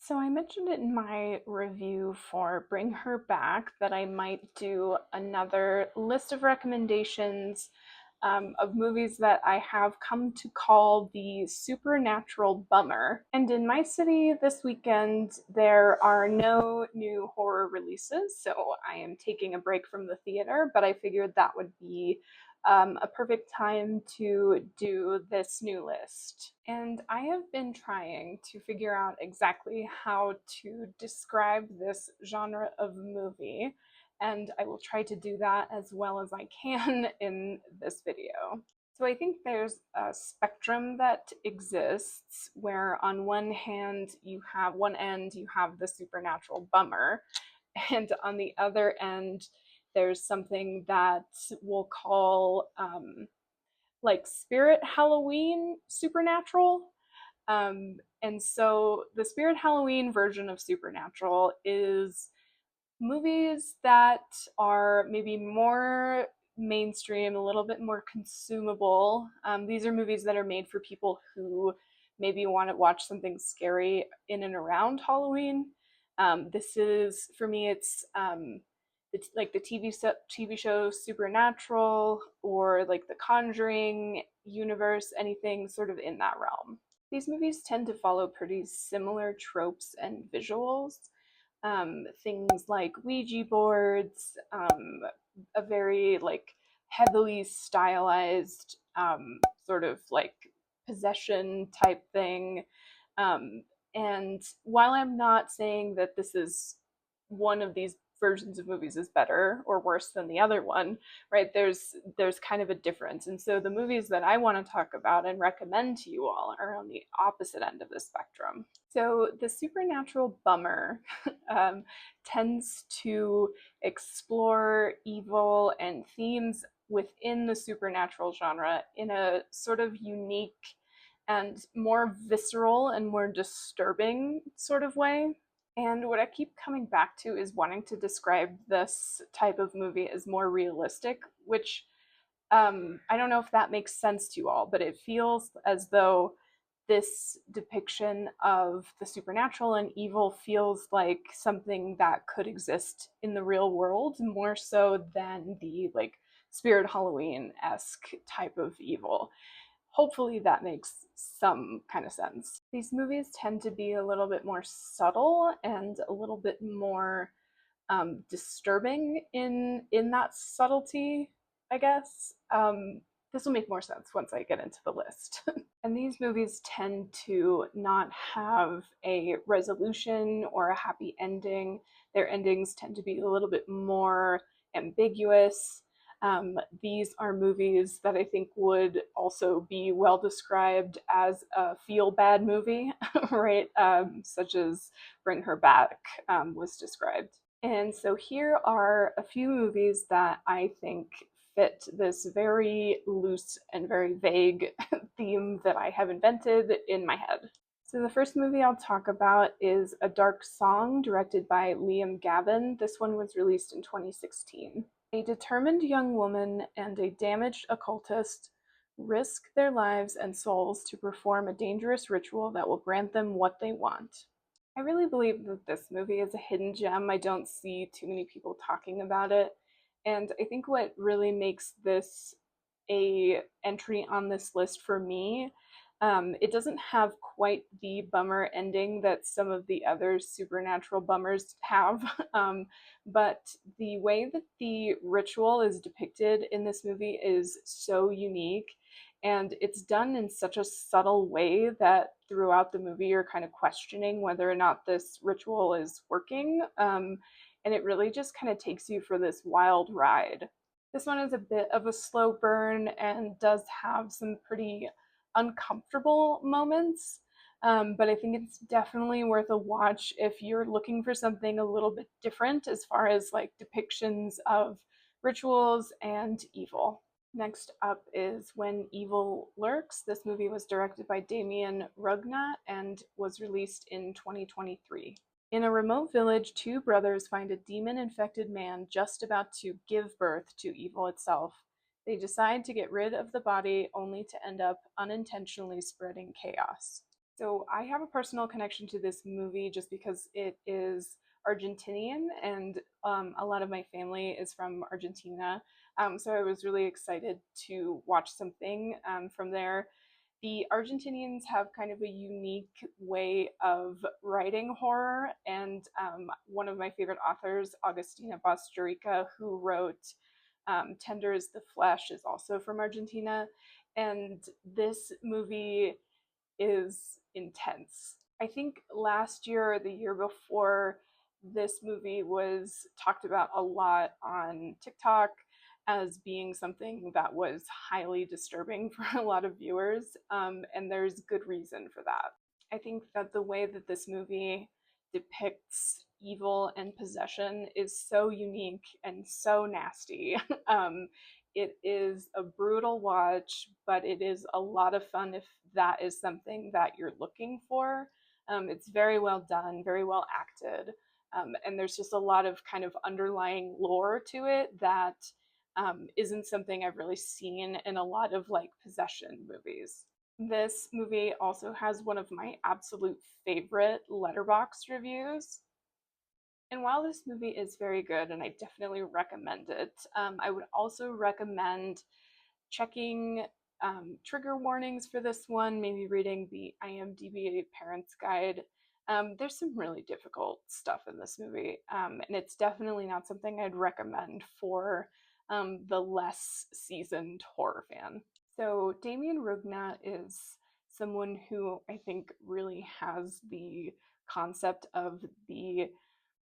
So I mentioned it in my review for Bring Her Back that I might do another list of recommendations of movies that I have come to call the supernatural bummer. And in my city this weekend, there are no new horror releases, so I am taking a break from the theater, but I figured that would be a perfect time to do this new list. And I have been trying to figure out exactly how to describe this genre of movie, and I will try to do that as well as I can in this video. So I think there's a spectrum that exists where on one end you have the supernatural bummer, and on the other end there's something that we'll call like Spirit Halloween supernatural. And so the Spirit Halloween version of Supernatural is movies that are maybe more mainstream, a little bit more consumable. These are movies that are made for people who maybe want to watch something scary in and around Halloween. This is, for me, it's like the TV show Supernatural or like the Conjuring universe, anything sort of in that realm. These movies tend to follow pretty similar tropes and visuals, things like Ouija boards, a very like heavily stylized sort of like possession type thing. Um, and while I'm not saying that this is one of these versions of movies is better or worse than the other one, right? There's kind of a difference. And so the movies that I want to talk about and recommend to you all are on the opposite end of the spectrum. So the supernatural bummer um, tends to explore evil and themes within the supernatural genre in a sort of unique and more visceral and more disturbing sort of way. And what I keep coming back to is wanting to describe this type of movie as more realistic, which I don't know if that makes sense to you all, but it feels as though this depiction of the supernatural and evil feels like something that could exist in the real world more so than the like Spirit Halloween esque type of evil. Hopefully that makes some kind of sense. These movies tend to be a little bit more subtle and a little bit more disturbing in that subtlety, I guess. This will make more sense once I get into the list. And these movies tend to not have a resolution or a happy ending. Their endings tend to be a little bit more ambiguous. These are movies that I think would also be well described as a feel bad movie, right? Such as Bring Her Back was described. And so here are a few movies that I think fit this very loose and very vague theme that I have invented in my head. So the first movie I'll talk about is A Dark Song, directed by Liam Gavin. This one was released in 2016. A determined young woman and a damaged occultist risk their lives and souls to perform a dangerous ritual that will grant them what they want. I really believe that this movie is a hidden gem. I don't see too many people talking about it. And I think what really makes this a entry on this list for me, it doesn't have quite the bummer ending that some of the other supernatural bummers have. But the way that the ritual is depicted in this movie is so unique, and it's done in such a subtle way that throughout the movie you're kind of questioning whether or not this ritual is working. And it really just kind of takes you for this wild ride. This one is a bit of a slow burn and does have some pretty uncomfortable moments. But I think it's definitely worth a watch if you're looking for something a little bit different as far as like depictions of rituals and evil. Next up is When Evil Lurks. This movie was directed by Damien Rugnat and was released in 2023. In a remote village, two brothers find a demon infected man just about to give birth to evil itself. They decide to get rid of the body only to end up unintentionally spreading chaos. So I have a personal connection to this movie just because it is Argentinian, and a lot of my family is from Argentina. So I was really excited to watch something from there. The Argentinians have kind of a unique way of writing horror, and one of my favorite authors, Agustina Bastarrica, who wrote Tender is the Flesh, is also from Argentina. And this movie is intense. I think last year or the year before, this movie was talked about a lot on TikTok as being something that was highly disturbing for a lot of viewers, and there's good reason for that. I think that the way that this movie depicts evil and possession is so unique and so nasty. um, it is a brutal watch, but it is a lot of fun if that is something that you're looking for. It's very well done, very well acted, and there's just a lot of kind of underlying lore to it that isn't something I've really seen in a lot of like possession movies. This movie also has one of my absolute favorite Letterboxd reviews. And while this movie is very good and I definitely recommend it, I would also recommend checking trigger warnings for this one, maybe reading the IMDb Parents Guide. There's some really difficult stuff in this movie, and it's definitely not something I'd recommend for the less seasoned horror fan. So, Damien Rugna is someone who I think really has the concept of the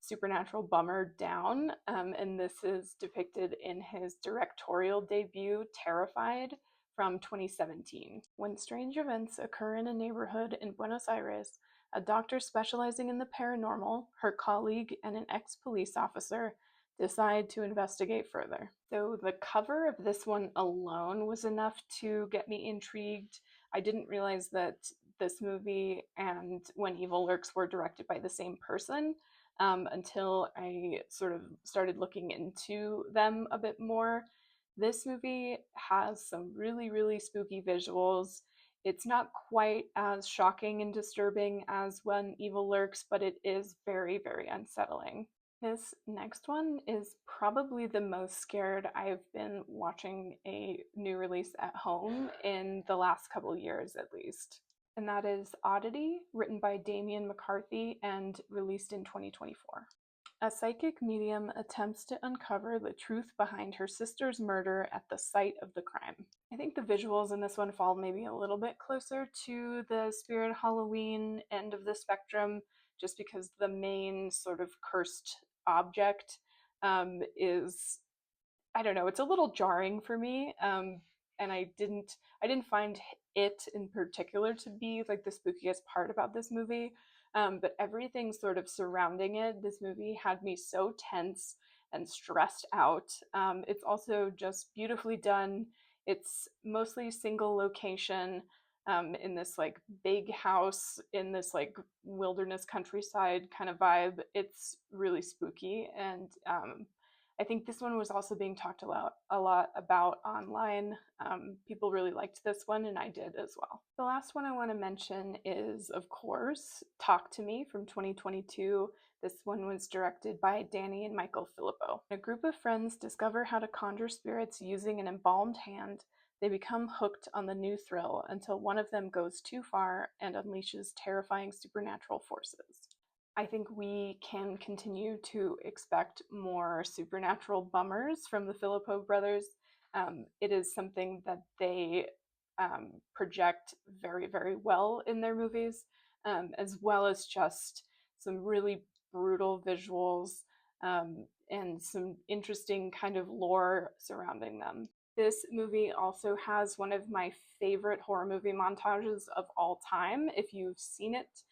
supernatural bummer down, and this is depicted in his directorial debut, Terrified, from 2017. When strange events occur in a neighborhood in Buenos Aires, a doctor specializing in the paranormal, her colleague, and an ex police officer decide to investigate further. So, the cover of this one alone was enough to get me intrigued. I didn't realize that this movie and When Evil Lurks were directed by the same person, until I sort of started looking into them a bit more. This movie has some really, really spooky visuals. It's not quite as shocking and disturbing as When Evil Lurks, but it is very, very unsettling. This next one is probably the most scared I've been watching a new release at home in the last couple years, at least. And that is Oddity, written by Damien McCarthy and released in 2024. A psychic medium attempts to uncover the truth behind her sister's murder at the site of the crime. I think the visuals in this one fall maybe a little bit closer to the Spirit Halloween end of the spectrum, just because the main sort of cursed object is, I don't know, it's a little jarring for me. And I didn't find it in particular to be like the spookiest part about this movie. But everything sort of surrounding it, this movie had me so tense and stressed out. It's also just beautifully done. It's mostly single location, in this like big house in this like wilderness countryside kind of vibe. It's really spooky, and I think this one was also being talked a lot about online. People really liked this one, and I did as well. The last one I want to mention is, of course, Talk to Me from 2022. This one was directed by Danny and Michael Filippo. A group of friends discover how to conjure spirits using an embalmed hand. They become hooked on the new thrill until one of them goes too far and unleashes terrifying supernatural forces. I think we can continue to expect more supernatural bummers from the Filippo brothers. It is something that they project very, very well in their movies, as well as just some really brutal visuals, and some interesting kind of lore surrounding them. This movie also has one of my favorite horror movie montages of all time. If you've seen it,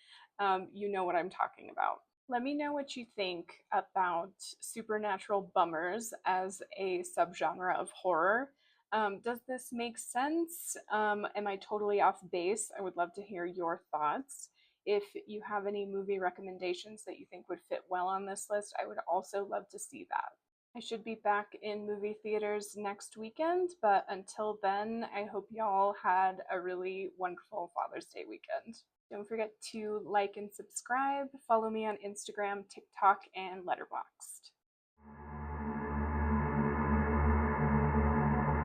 you know what I'm talking about. Let me know what you think about supernatural bummers as a subgenre of horror. Does this make sense? Am I totally off base? I would love to hear your thoughts. If you have any movie recommendations that you think would fit well on this list, I would also love to see that. I should be back in movie theaters next weekend, but until then, I hope y'all had a really wonderful Father's Day weekend. Don't forget to like and subscribe. Follow me on Instagram, TikTok, and Letterboxd.